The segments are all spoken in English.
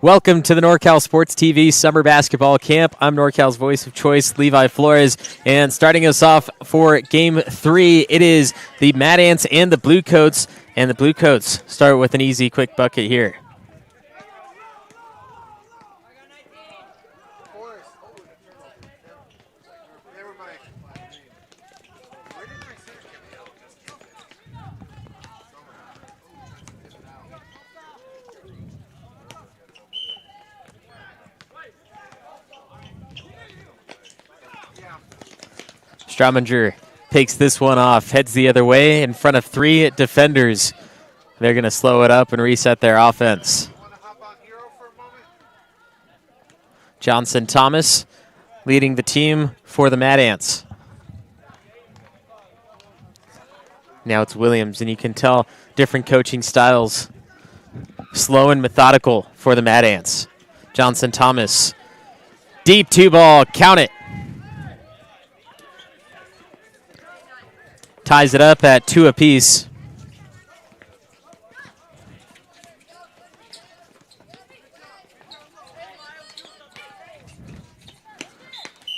Welcome to the NorCal Sports TV Summer Basketball Camp. I'm NorCal's voice of choice, Levi Flores, and starting us off for Game 3, it is the Mad Ants and the Blue Coats, and the Blue Coats start with an easy, quick bucket here. Strominger takes this one off, heads the other way in front of three defenders. They're going to slow it up and reset their offense. Johnson Thomas leading the team for the Mad Ants. Now it's Williams, and you can tell different coaching styles. Slow and methodical for the Mad Ants. Johnson Thomas, deep two ball, count it. Ties it up at 2 apiece.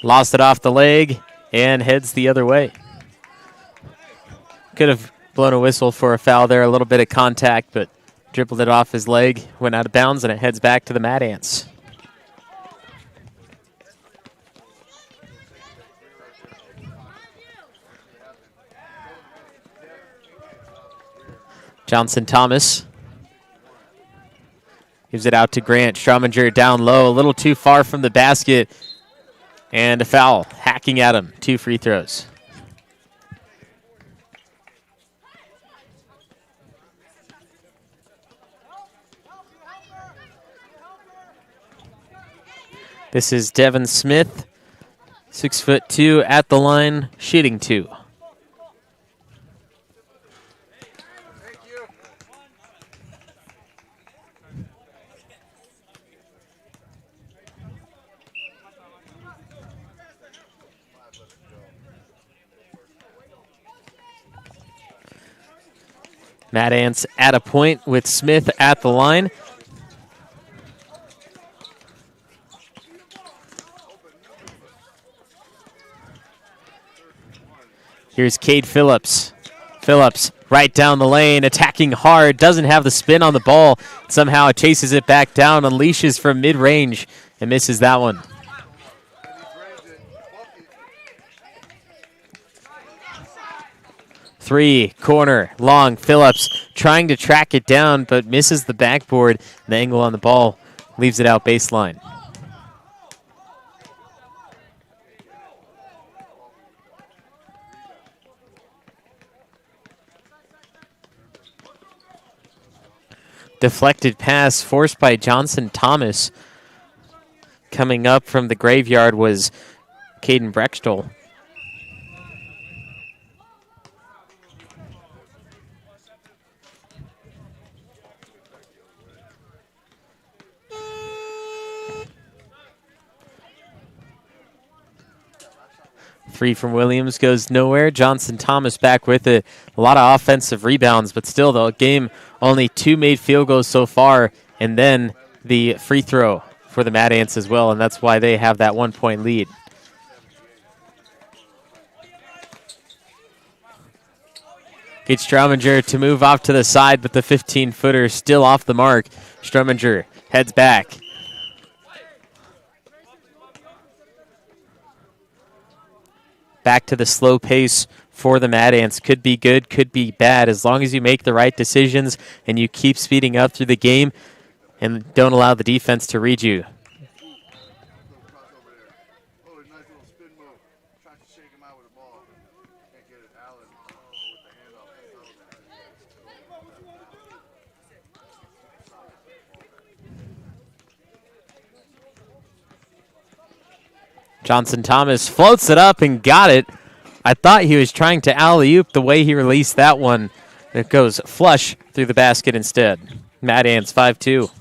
Lost it off the leg and heads the other way. Could have blown a whistle for a foul there, a little bit of contact, but dribbled it off his leg, went out of bounds, and it heads back to the Mad Ants. Johnson Thomas gives it out to Grant. Strominger down low, a little too far from the basket. And a foul, hacking at him. 2 free throws. This is Devin Smith, 6'2", at the line, shooting 2. Mad Ants at a point with Smith at the line. Here's Cade Phillips. Phillips right down the lane, attacking hard, doesn't have the spin on the ball. Somehow chases it back down, unleashes from mid-range, and misses that one. Three, corner, long, Phillips trying to track it down, but misses the backboard. The angle on the ball leaves it out baseline. Deflected pass forced by Johnson Thomas. Coming up from the graveyard was Caden Brechtel. Three from Williams goes nowhere. Johnson Thomas back with it. A lot of offensive rebounds, but still, the game only 2 made field goals so far, and then the free throw for the Mad Ants as well, and that's why they have that 1-point lead. Gets Strominger to move off to the side, but the 15-footer still off the mark. Strominger heads back. Back to the slow pace for the Mad Ants. Could be good, could be bad. As long as you make the right decisions and you keep speeding up through the game and don't allow the defense to read you. Johnson Thomas floats it up and got it. I thought he was trying to alley-oop the way he released that one. It goes flush through the basket instead. Mad Ants 5-2.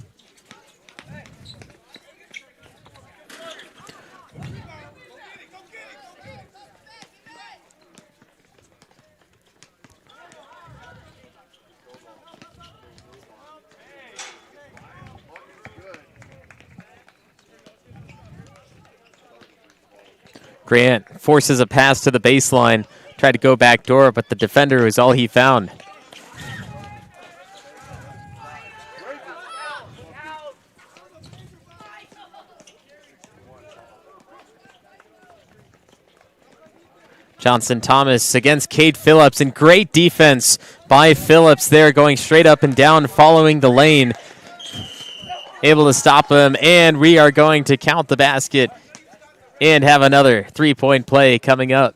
Grant forces a pass to the baseline, tried to go back door, but the defender was all he found. Johnson Thomas against Cade Phillips, and great defense by Phillips there, going straight up and down, following the lane. Able to stop him, and we are going to count the basket and have another three-point play coming up.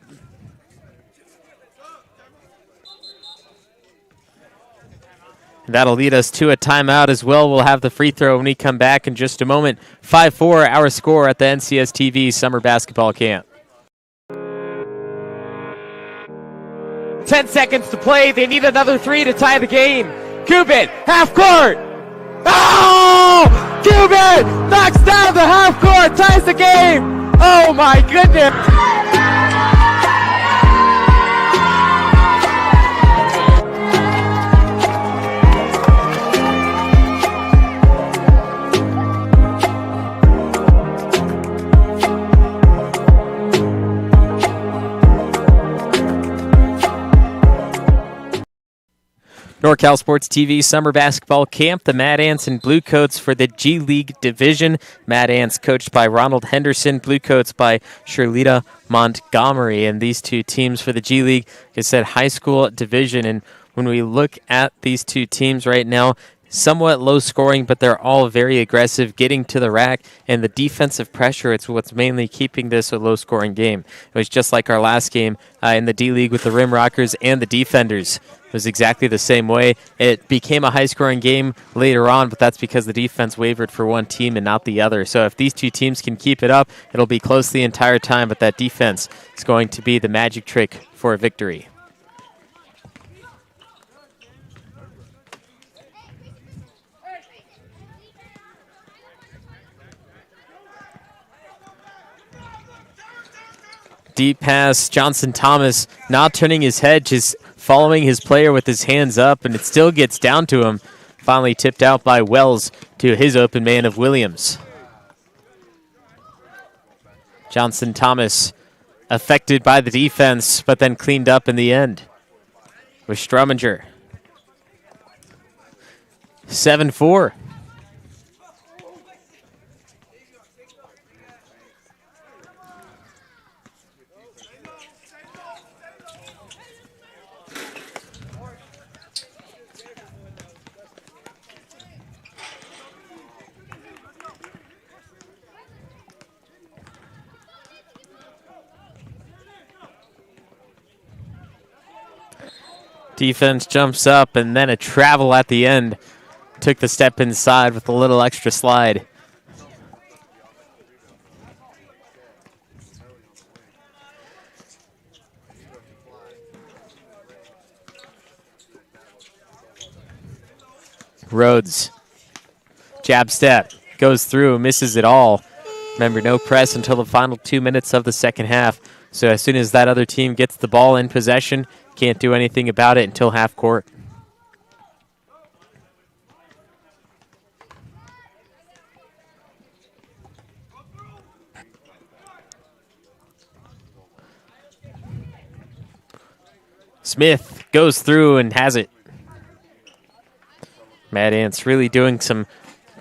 That'll lead us to a timeout as well. We'll have the free throw when we come back in just a moment. 5-4, our score at the NCS TV Summer Basketball Camp. 10 seconds to play. They need another three to tie the game. Cuban, half court. Oh! Cuban knocks down the half court, ties the game. Oh my goodness. NorCal Sports TV Summer Basketball Camp, the Mad Ants and Blue Coats for the G League Division. Mad Ants coached by Ronald Henderson, Blue Coats by Shirlita Montgomery. And these two teams for the G League, like I said, high school division. And when we look at these two teams right now, somewhat low scoring, but they're all very aggressive, getting to the rack, and the defensive pressure, it's what's mainly keeping this a low scoring game. It was just like our last game in the D League with the Rim Rockers and the Defenders. It was exactly the same way. It became a high-scoring game later on, but that's because the defense wavered for one team and not the other. So if these two teams can keep it up, it'll be close the entire time, but that defense is going to be the magic trick for a victory. Deep pass, Johnson Thomas not turning his head, just following his player with his hands up, and it still gets down to him. Finally tipped out by Wells to his open man of Williams. Johnson Thomas affected by the defense, but then cleaned up in the end with Strumminger. 7-4. Defense jumps up, and then a travel at the end. Took the step inside with a little extra slide. Rhodes. Jab step. Goes through, misses it all. Remember, no press until the final 2 minutes of the second half. So as soon as that other team gets the ball in possession, can't do anything about it until half court. Smith goes through and has it. Mad Ants really doing some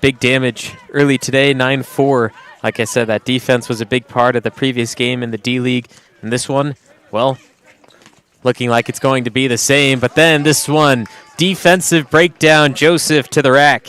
big damage early today, 9-4. Like I said, that defense was a big part of the previous game in the D-League. And this one, well, looking like it's going to be the same. But then this one, defensive breakdown, Joseph to the rack.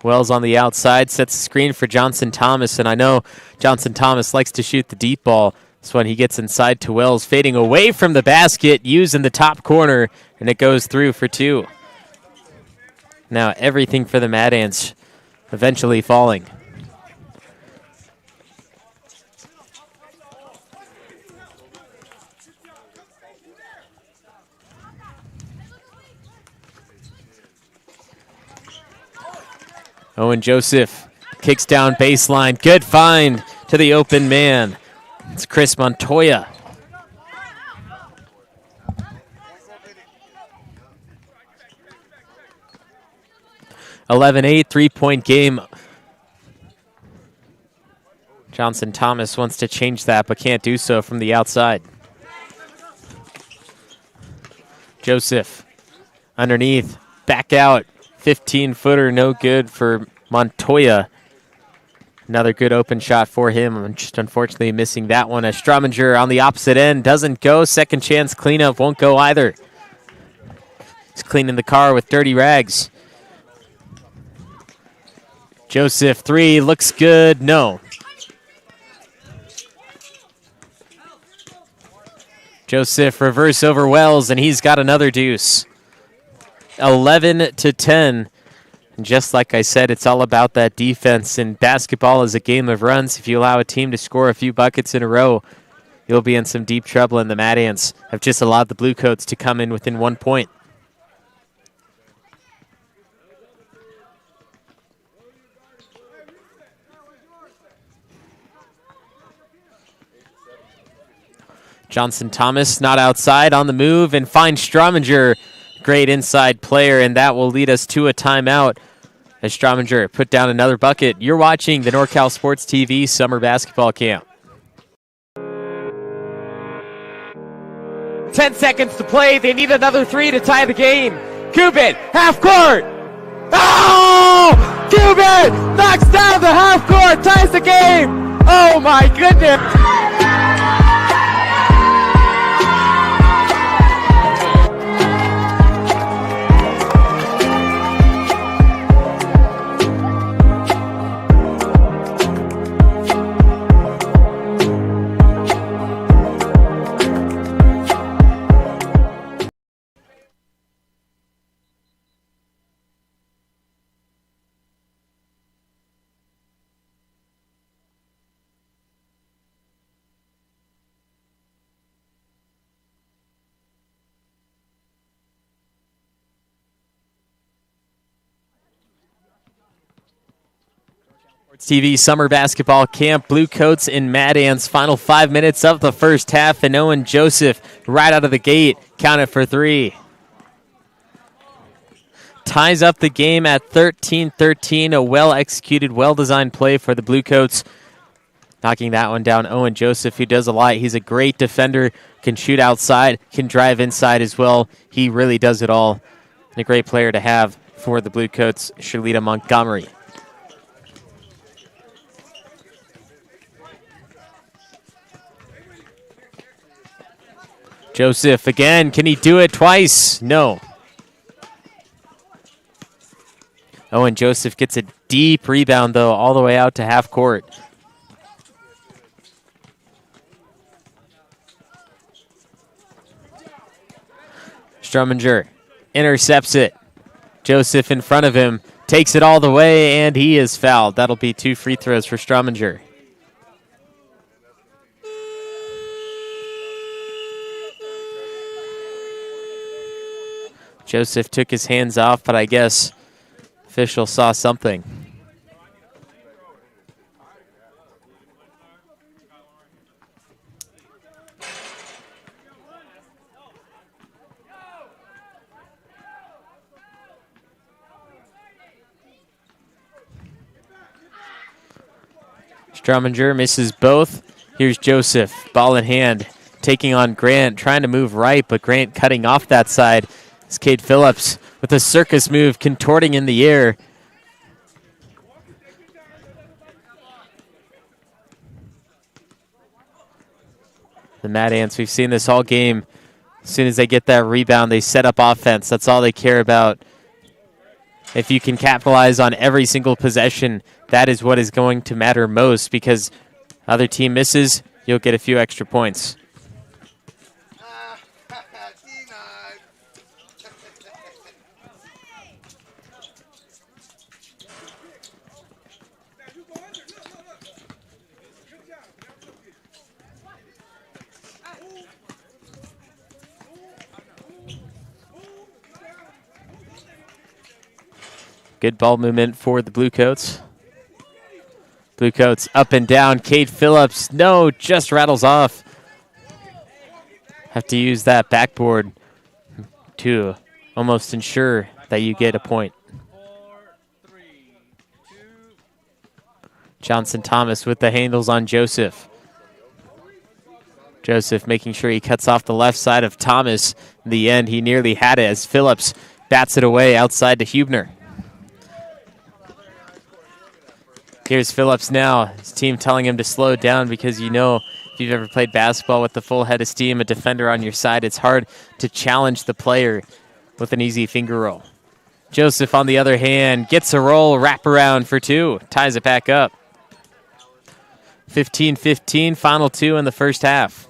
Wells on the outside, sets the screen for Johnson Thomas, and I know Johnson Thomas likes to shoot the deep ball. This one he gets inside to Wells, fading away from the basket, using the top corner, and it goes through for two. Now everything for the Mad Ants eventually falling. Owen Joseph kicks down baseline. Good find to the open man. It's Chris Montoya. (11-8), 3-point game. Johnson Thomas wants to change that, but can't do so from the outside. Joseph underneath, back out, 15-footer, no good for Montoya. Another good open shot for him. I'm just unfortunately missing that one. As Strominger on the opposite end doesn't go. Second chance cleanup won't go either. He's cleaning the car with dirty rags. Joseph, three, looks good. No. Joseph reverse over Wells, and he's got another deuce. 11-10. And just like I said, it's all about that defense, and basketball is a game of runs. If you allow a team to score a few buckets in a row, you'll be in some deep trouble, and the Mad Ants have just allowed the Bluecoats to come in within 1 point. Johnson Thomas not outside, on the move, and finds Strominger. Great inside player, and that will lead us to a timeout as Strominger put down another bucket. You're watching the NorCal Sports TV Summer Basketball Camp. 10 seconds to play. They need another three to tie the game. Cuban, half court. Oh! Cuban knocks down the half court, ties the game. Oh my goodness. TV Summer Basketball Camp, Bluecoats and Mad Ants. Final 5 minutes of the first half, and Owen Joseph right out of the gate counted for three. Ties up the game at 13-13. A well-executed, well-designed play for the Bluecoats. Knocking that one down, Owen Joseph, who does a lot. He's a great defender, can shoot outside, can drive inside as well. He really does it all. And a great player to have for the Bluecoats, Shalita Montgomery. Joseph again, can he do it twice? No. Owen Joseph gets a deep rebound, though, all the way out to half court. Strominger intercepts it. Joseph in front of him, takes it all the way, and he is fouled. That'll be 2 free throws for Strominger. Joseph took his hands off, but I guess official saw something. Strominger misses both. Here's Joseph, ball in hand, taking on Grant, trying to move right, but Grant cutting off that side. It's Cade Phillips with a circus move, contorting in the air. The Mad Ants, we've seen this all game. As soon as they get that rebound, they set up offense. That's all they care about. If you can capitalize on every single possession, that is what is going to matter most, because other team misses, you'll get a few extra points. Good ball movement for the Bluecoats. Bluecoats up and down. Cade Phillips, no, just rattles off. Have to use that backboard to almost ensure that you get a point. Johnson Thomas with the handles on Joseph. Joseph making sure he cuts off the left side of Thomas. In the end, he nearly had it as Phillips bats it away outside to Hubner. Here's Phillips now. His team telling him to slow down because you know if you've ever played basketball with the full head of steam, a defender on your side, it's hard to challenge the player with an easy finger roll. Joseph, on the other hand, gets a roll, wraparound for two, ties it back up. 15-15, final two in the first half.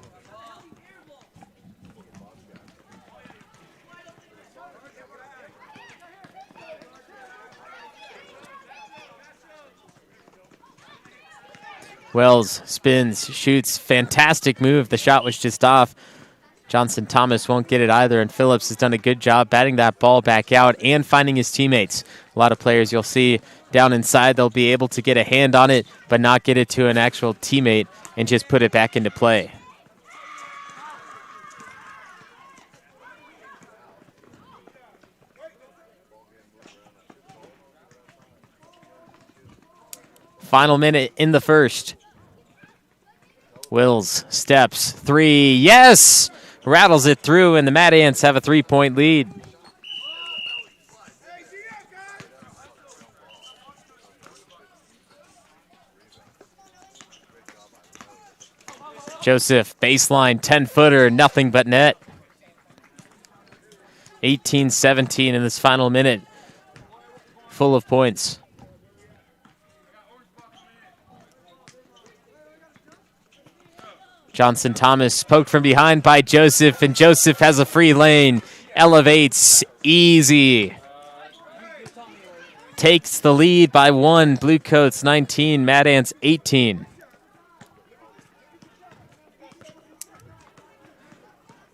Wells spins, shoots, fantastic move. The shot was just off. Johnson Thomas won't get it either, and Phillips has done a good job batting that ball back out and finding his teammates. A lot of players you'll see down inside, they'll be able to get a hand on it, but not get it to an actual teammate and just put it back into play. Final minute in the first. Wills steps, three, yes! Rattles it through, and the Mad Ants have a 3-point lead. Joseph, baseline, 10-footer, nothing but net. 18-17 in this final minute, full of points. Johnson Thomas poked from behind by Joseph, and Joseph has a free lane. Elevates, easy. Takes the lead by one. Bluecoats 19, Mad Ants 18.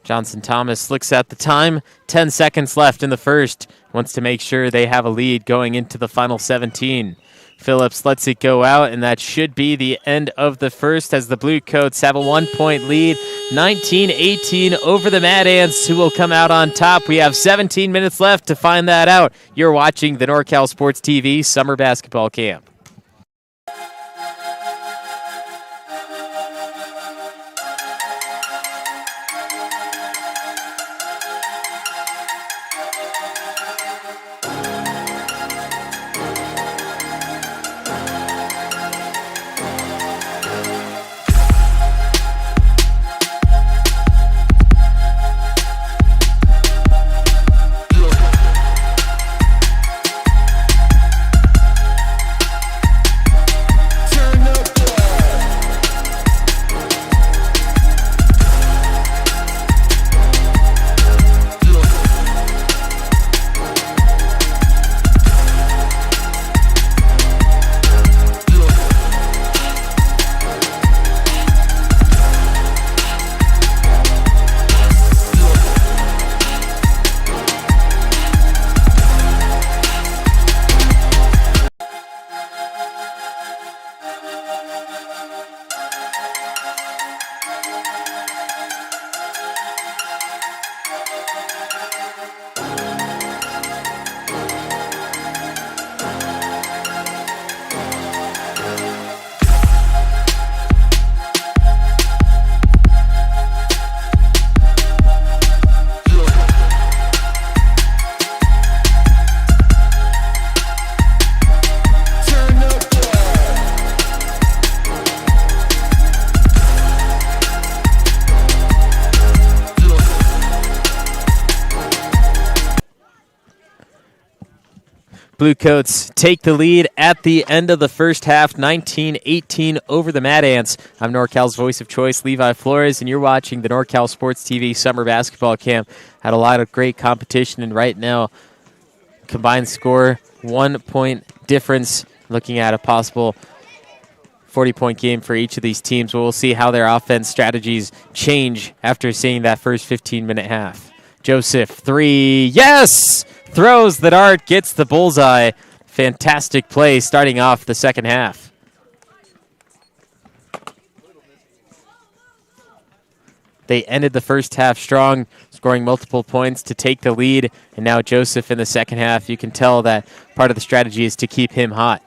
Johnson Thomas looks at the time. 10 seconds left in the first. Wants to make sure they have a lead going into the final 17. Phillips lets it go out, and that should be the end of the first as the Bluecoats have a 1-point lead, 19-18 over the Mad Ants, who will come out on top. We have 17 minutes left to find that out. You're watching the NorCal Sports TV Summer Basketball Camp. Bluecoats take the lead at the end of the first half, 19-18 over the Mad Ants. I'm NorCal's voice of choice, Levi Flores, and you're watching the NorCal Sports TV Summer Basketball Camp. Had a lot of great competition, and right now, combined score, 1-point difference, looking at a possible 40-point game for each of these teams. We'll see how their offense strategies change after seeing that first 15-minute half. Joseph, three, yes! Throws the dart, gets the bullseye. Fantastic play starting off the second half. They ended the first half strong, scoring multiple points to take the lead. And now Joseph in the second half, you can tell that part of the strategy is to keep him hot.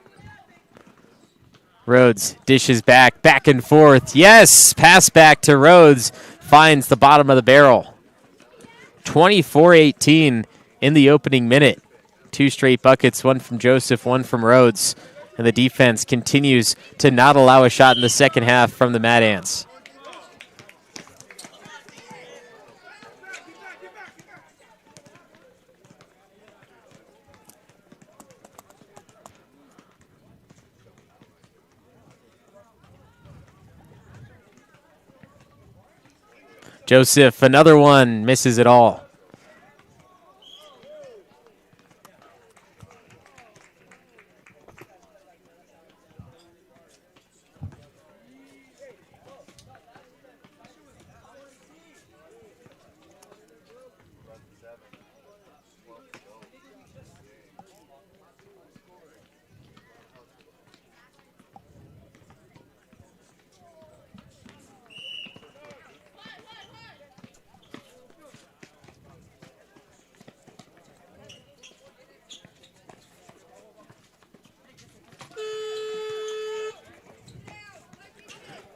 Rhodes dishes back and forth. Yes, pass back to Rhodes. Finds the bottom of the barrel. 24-18 in the opening minute. 2 straight buckets, one from Joseph, one from Rhodes. And the defense continues to not allow a shot in the second half from the Mad Ants. Joseph, another one, misses it all.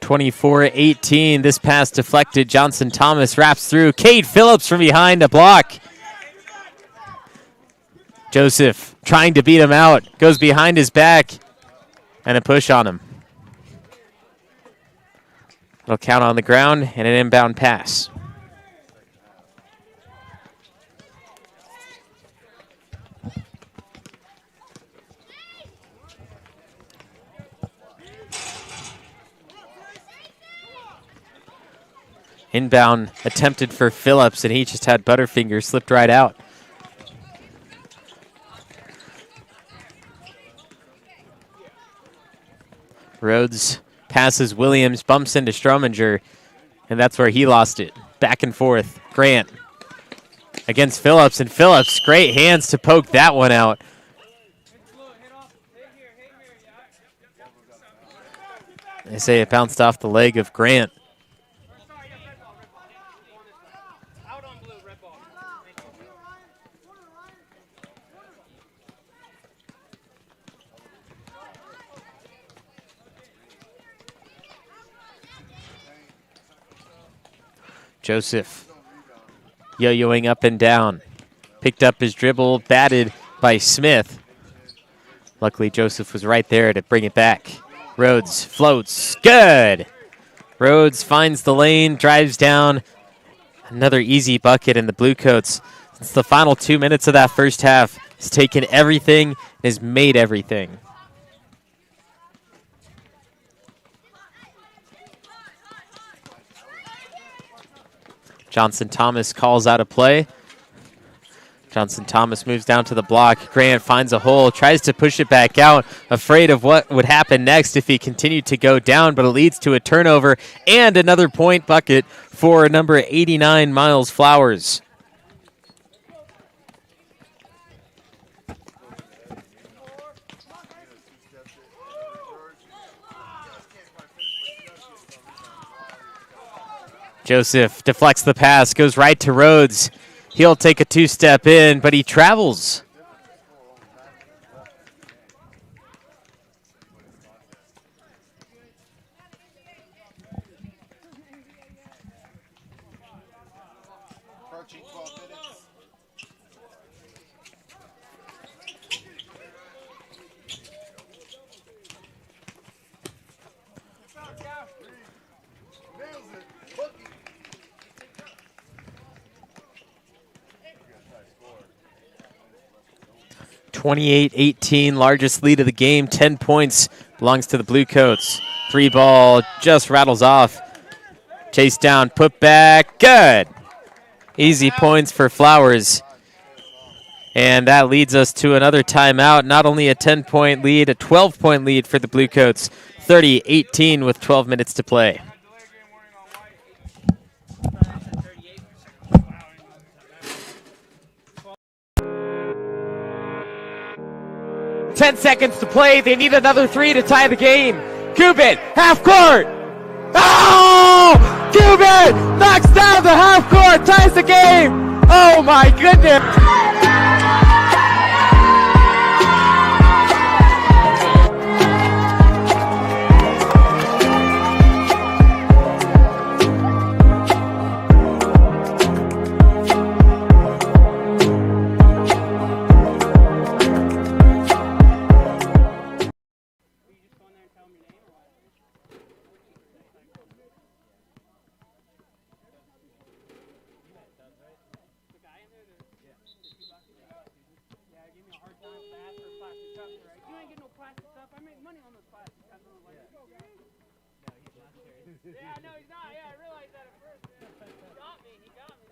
(24-18). This pass deflected. Johnson Thomas wraps through. Cade Phillips from behind a block. Joseph trying to beat him out. Goes behind his back. And a push on him. It'll count on the ground and an inbound pass. Inbound attempted for Phillips, and he just had Butterfinger, slipped right out. Rhodes passes Williams, bumps into Strominger, and that's where he lost it. Back and forth. Grant against Phillips, and Phillips, great hands to poke that one out. They say it bounced off the leg of Grant. Joseph yo-yoing up and down. Picked up his dribble, batted by Smith. Luckily, Joseph was right there to bring it back. Rhodes floats. Good! Rhodes finds the lane, drives down. Another easy bucket, in the Bluecoats, since the final 2 minutes of that first half, has taken everything and has made everything. Johnson Thomas calls out a play. Johnson Thomas moves down to the block. Grant finds a hole, tries to push it back out, afraid of what would happen next if he continued to go down, but it leads to a turnover and another point bucket for number 89, Miles Flowers. Joseph deflects the pass, goes right to Rhodes. He'll take a two-step in, but he travels. (28-18), largest lead of the game. 10 points belongs to the Bluecoats. 3 ball just rattles off. Chase down, put back, good. Easy points for Flowers. And that leads us to another timeout. Not only a 10-point lead, a 12-point lead for the Bluecoats. 30-18 with 12 minutes to play. 10 seconds to play. They need another 3 to tie the game. Kubit, half court. Oh! Cuban knocks down the half court, ties the game. Oh my goodness. Yeah, no, he's not. Yeah, I realized that at first. Yeah. He got me. He got me.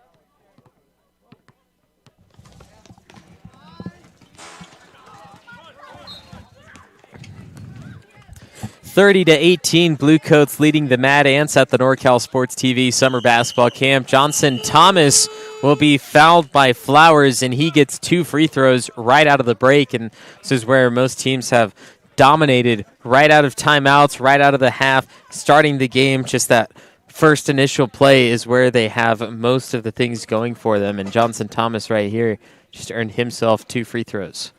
That's 30-18, Bluecoats leading the Mad Ants at the NorCal Sports TV Summer Basketball Camp. Johnson Thomas will be fouled by Flowers, and he gets 2 free throws right out of the break. And this is where most teams have dominated right out of timeouts, right out of the half, starting the game. Just that first initial play is where they have most of the things going for them. And Johnson Thomas right here just earned himself 2 free throws.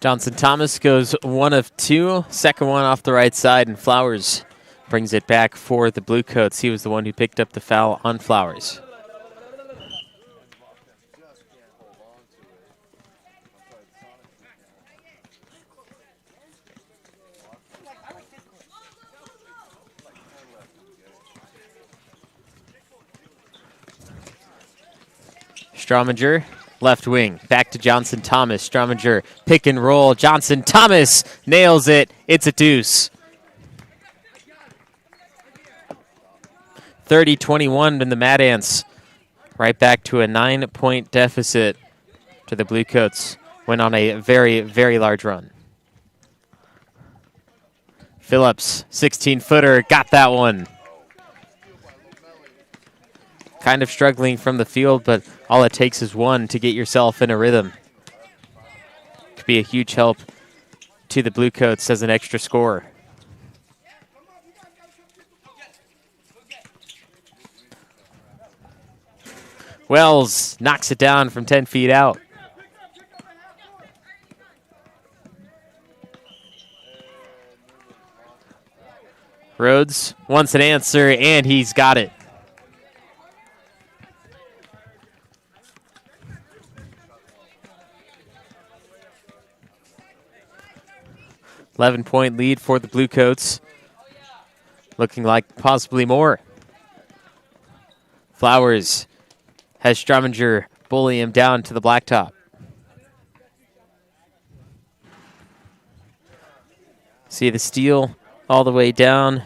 Johnson Thomas goes 1 of 2, second one off the right side, and Flowers brings it back for the Bluecoats. He was the one who picked up the foul on Flowers. Strominger, left wing, back to Johnson Thomas. Strominger, pick and roll. Johnson Thomas nails it. It's a deuce. 30-21 in the Mad Ants. Right back to a 9-point deficit to the Bluecoats. Went on a very, very large run. Phillips, 16-footer, got that one. Kind of struggling from the field, but all it takes is one to get yourself in a rhythm. Could be a huge help to the Bluecoats as an extra scorer. Wells knocks it down from 10 feet out. Rhodes wants an answer, and he's got it. .11-point lead for the Bluecoats. Looking like possibly more. Flowers has Strominger bully him down to the blacktop. See the steal all the way down,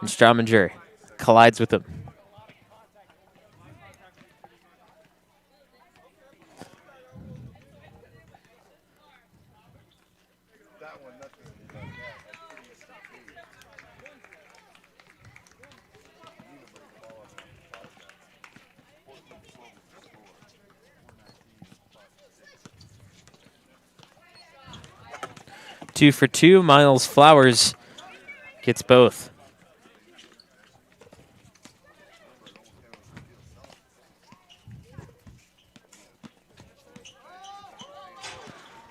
and Strominger collides with him. Two for two. Miles Flowers gets both.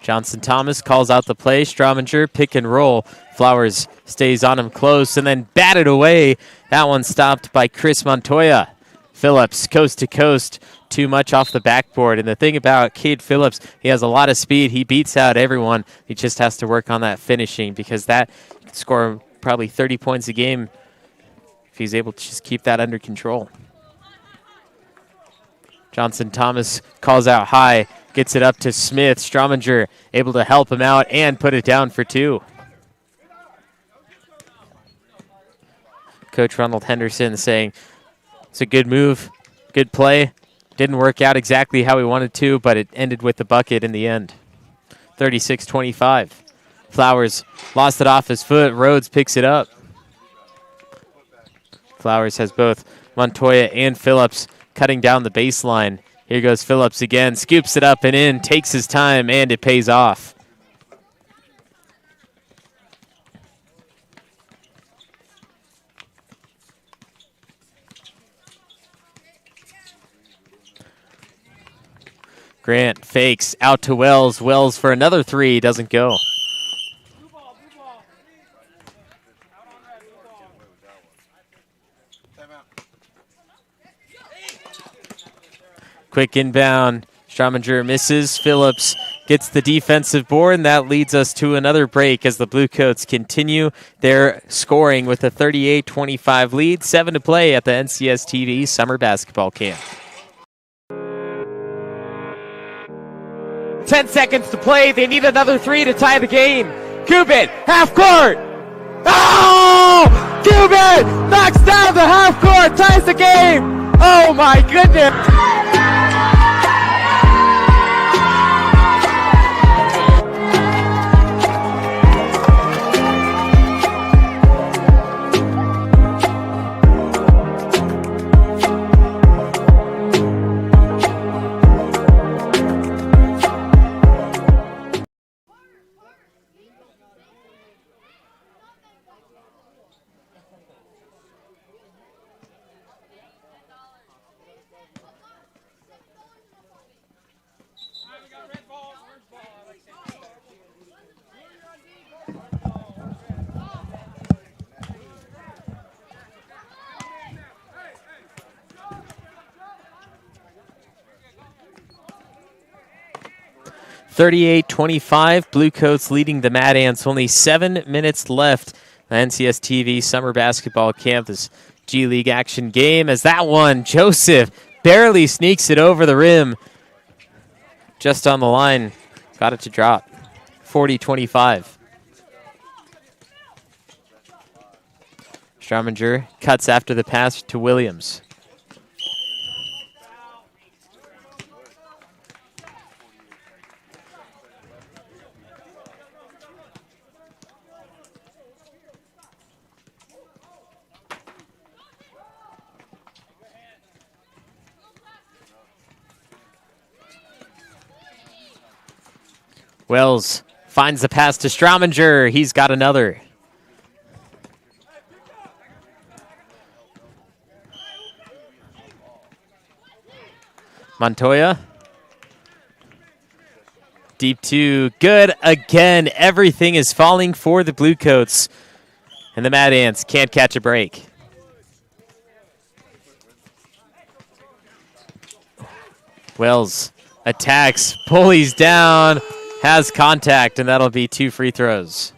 Johnson Thomas calls out the play. Strominger, pick and roll. Flowers stays on him close and then batted away. That one stopped by Chris Montoya. Phillips, coast to coast, too much off the backboard. And the thing about Cade Phillips, he has a lot of speed. He beats out everyone. He just has to work on that finishing, because that can score probably 30 points a game if he's able to just keep that under control. Johnson Thomas calls out high, gets it up to Smith. Strominger able to help him out and put it down for two. Coach Ronald Henderson saying it's a good move, good play. Didn't work out exactly how we wanted to, but it ended with the bucket in the end. 36-25. Flowers lost it off his foot. Rhodes picks it up. Flowers has both Montoya and Phillips cutting down the baseline. Here goes Phillips again, scoops it up and in, takes his time, and it pays off. Grant fakes out to Wells. Wells for another three, doesn't go. Quick inbound. Strominger misses. Phillips gets the defensive board, and that leads us to another break as the Bluecoats continue their scoring with a 38-25 lead. 7 to play at the NCS TV Summer Basketball Camp. 10 seconds to play. They need another three to tie the game. Cuban, half court. Oh! Cuban knocks down the half court, ties the game. Oh my goodness. (38-25), Bluecoats leading the Mad Ants. Only 7 minutes left. The NCS TV Summer Basketball Camp, this G League action game. As that one, Joseph barely sneaks it over the rim. Just on the line, got it to drop. 40-25. Strominger cuts after the pass to Williams. Wells finds the pass to Strominger. He's got another. Montoya. Deep two. Good again. Everything is falling for the Bluecoats. And the Mad Ants can't catch a break. Wells attacks, pulleys down, has contact, and that'll be 2 free throws.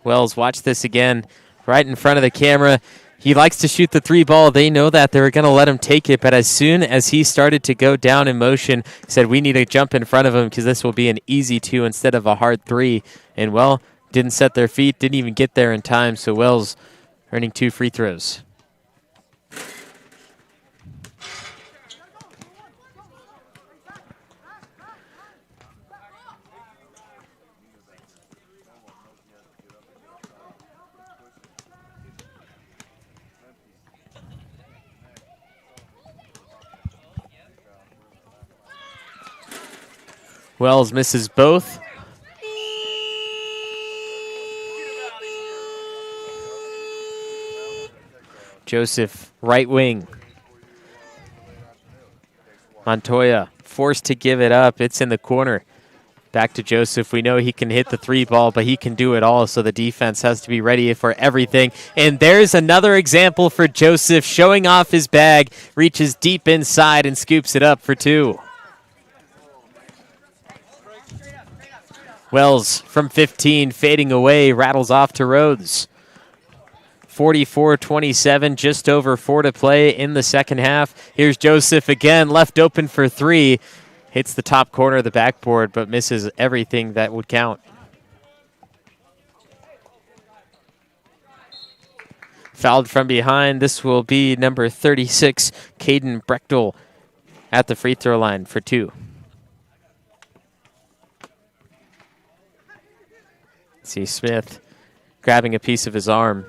Wells, watch this again, right in front of the camera. He likes to shoot the 3 ball. They know that. They were going to let him take it, but as soon as he started to go down in motion, he said, we need to jump in front of him because this will be an easy 2 instead of a hard 3. And, well, didn't set their feet, didn't even get there in time, so Wells earning 2 free throws. Wells misses both. Joseph, right wing. Montoya forced to give it up. It's in the corner. Back to Joseph. We know he can hit the 3 ball, but he can do it all, so the defense has to be ready for everything. And there's another example for Joseph showing off his bag, reaches deep inside and scoops it up for 2. Wells from 15, fading away, rattles off to Rhodes. 44-27, just over 4 to play in the second half. Here's Joseph again, left open for 3. Hits the top corner of the backboard, but misses everything that would count. Fouled from behind. This will be number 36, Caden Brechtel, at the free throw line for 2. See Smith grabbing a piece of his arm.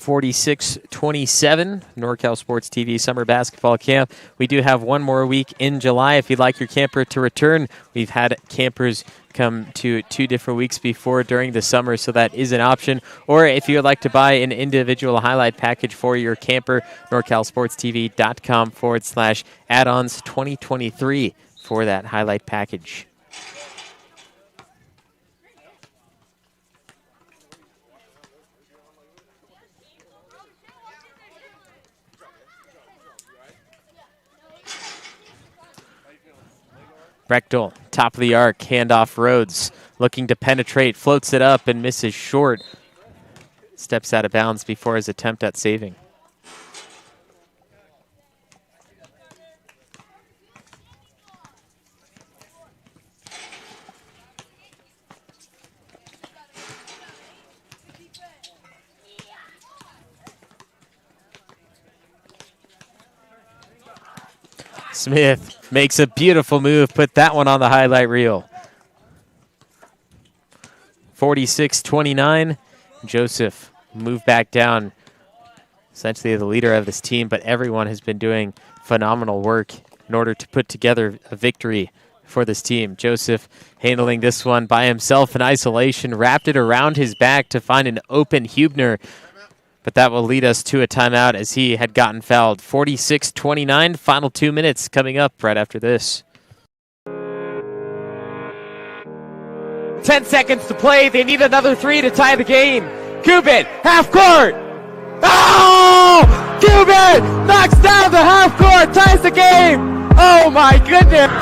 46-27, NorCal Sports TV Summer Basketball Camp. We do have one more week in July. If you'd like your camper to return, we've had campers come to 2 different weeks before during the summer, so that is an option. Or if you would like to buy an individual highlight package for your camper, norcalsportstv.com/add-ons 2023 for that highlight package. Brechtel, top of the arc, handoff Rhodes, looking to penetrate, floats it up and misses short. Steps out of bounds before his attempt at saving. Smith makes a beautiful move, put that one on the highlight reel. 46-29. Joseph moved back down, essentially the leader of this team, but everyone has been doing phenomenal work in order to put together a victory for this team. Joseph handling this one by himself in isolation, wrapped it around his back to find an open Hubner. But that will lead us to a timeout as he had gotten fouled. 46-29, final 2 minutes coming up right after this. 10 seconds to play. They need another 3 to tie the game. Cuban, half court. Oh! Cuban knocks down the half court, ties the game. Oh my goodness.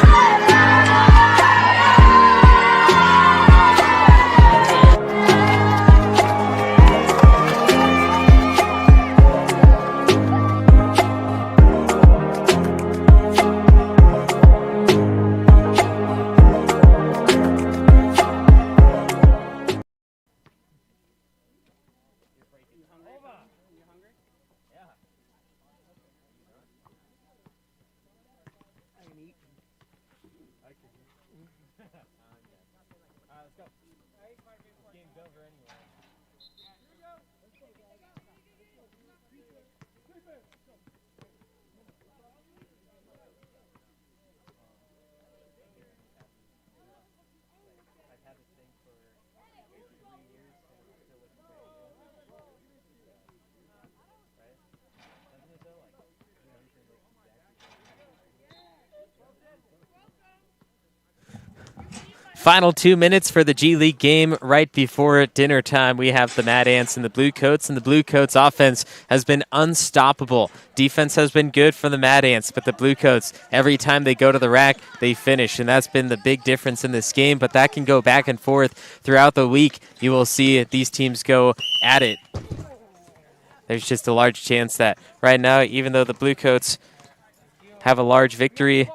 Final 2 minutes for the G League game right before dinner time. We have the Mad Ants and the Blue Coats, and the Blue Coats offense has been unstoppable. Defense has been good for the Mad Ants, but the Blue Coats, every time they go to the rack, they finish, and that's been the big difference in this game, but that can go back and forth throughout the week. You will see these teams go at it. There's just a large chance that right now, even though the Blue Coats have a large victory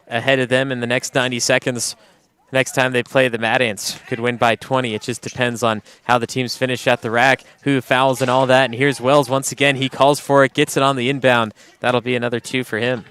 ahead of them in the next 90 seconds, next time they play, the Mad Ants could win by 20. It just depends on how the teams finish at the rack, who fouls and all that. And here's Wells once again. He calls for it, gets it on the inbound. That'll be another 2 for him.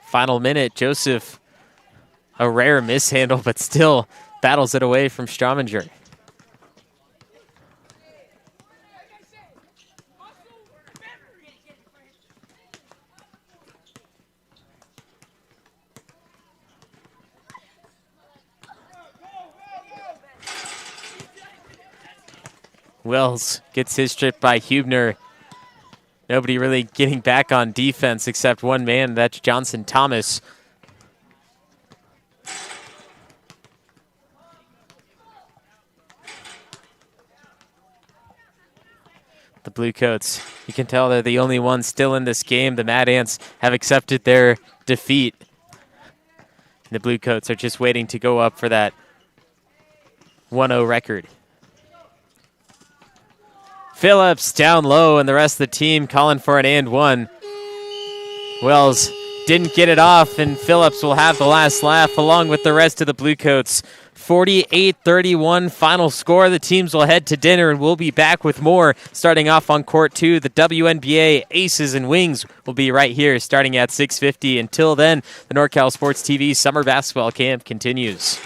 Final minute, Joseph, a rare mishandle, but still battles it away from Strominger. Wells gets his strip by Hubner. Nobody really getting back on defense except one man, that's Johnson Thomas. The Blue Coats, you can tell they're the only ones still in this game. The Mad Ants have accepted their defeat. The Blue Coats are just waiting to go up for that 1-0 record. Phillips down low, and the rest of the team calling for an and one. Wells didn't get it off, and Phillips will have the last laugh along with the rest of the Bluecoats. 48-31 final score. The teams will head to dinner, and we'll be back with more starting off on Court 2. The WNBA Aces and Wings will be right here starting at 6:50. Until then, the NorCal Sports TV Summer Basketball Camp continues.